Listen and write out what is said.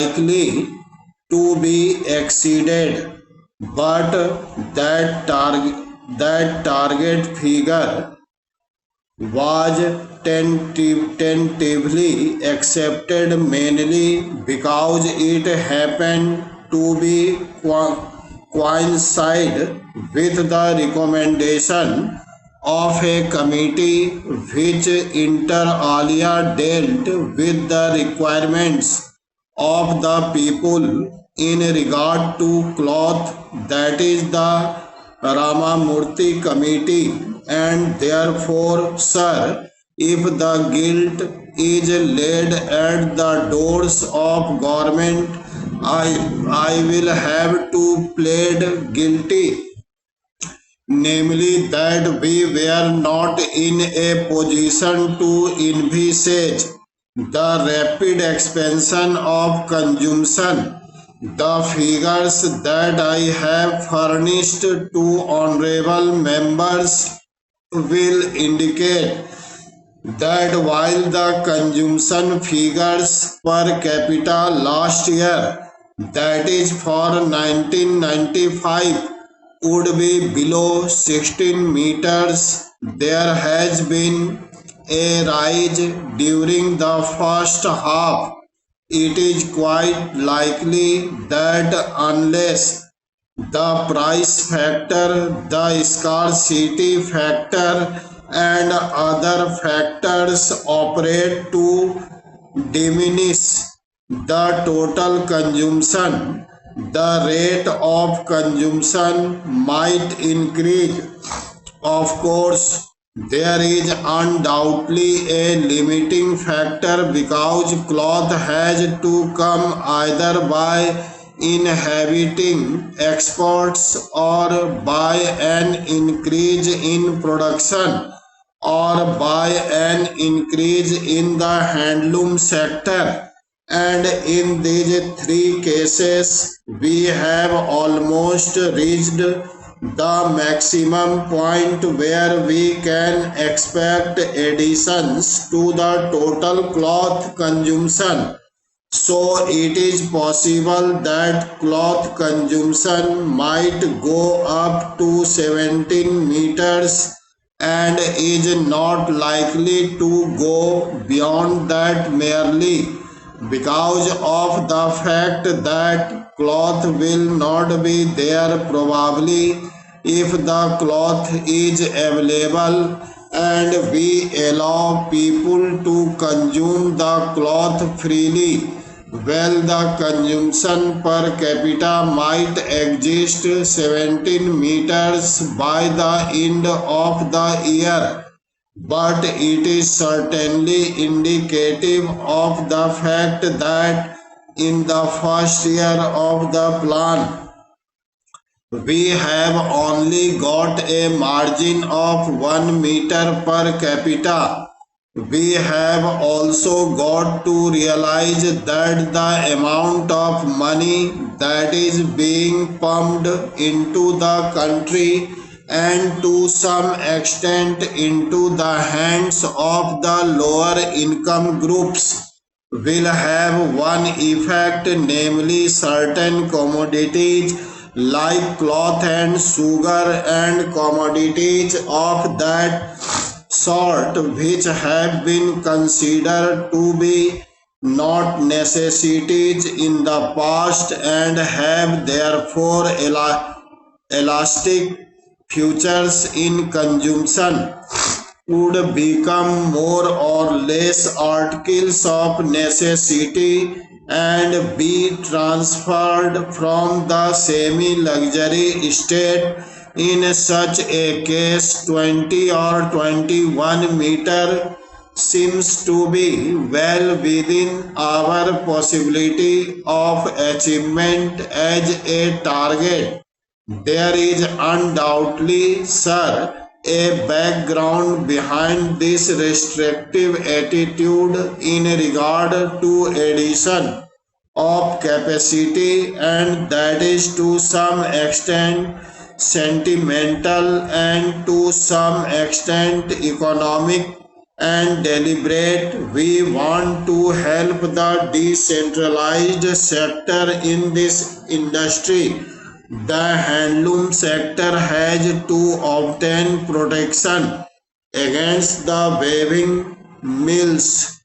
likely to be exceeded, but that target figure was tentatively accepted mainly because it happened to be coincide with the recommendation of a committee which inter alia dealt with the requirements of the people in regard to cloth, that is the Ramamurthy committee, and therefore, sir, if the guilt is laid at the doors of government, I will have to plead guilty, namely that we were not in a position to envisage the rapid expansion of consumption. The figures that I have furnished to honorable members will indicate that while the consumption figures per capita last year, that is for 1995, would be below 16 meters, there has been a rise during the first half. It is quite likely that unless the price factor, the scarcity factor, and other factors operate to diminish the total consumption, the rate of consumption might increase. Of course, there is undoubtedly a limiting factor because cloth has to come either by inhibiting exports or by an increase in production or by an increase in the handloom sector. And in these three cases, we have almost reached the maximum point where we can expect additions to the total cloth consumption. So it is possible that cloth consumption might go up to 17 meters and is not likely to go beyond that merely because of the fact that cloth will not be there probably. If the cloth is available and we allow people to consume the cloth freely, well, the consumption per capita might exist 17 meters by the end of the year, but it is certainly indicative of the fact that in the first year of the plan, we have only got a margin of 1 meter per capita. We have also got to realize that the amount of money that is being pumped into the country and to some extent into the hands of the lower income groups will have one effect, namely certain commodities like cloth and sugar and commodities of that sort which have been considered to be not necessities in the past and have therefore elastic futures in consumption would become more or less articles of necessity and be transferred from the semi-luxury state. In such a case, 20 or 21 meter seems to be well within our possibility of achievement as a target. There is undoubtedly, sir, a background behind this restrictive attitude in regard to addition of capacity, and that is to some extent sentimental and to some extent economic, and deliberate. We want to help the decentralized sector in this industry. The handloom sector has to obtain protection against the weaving mills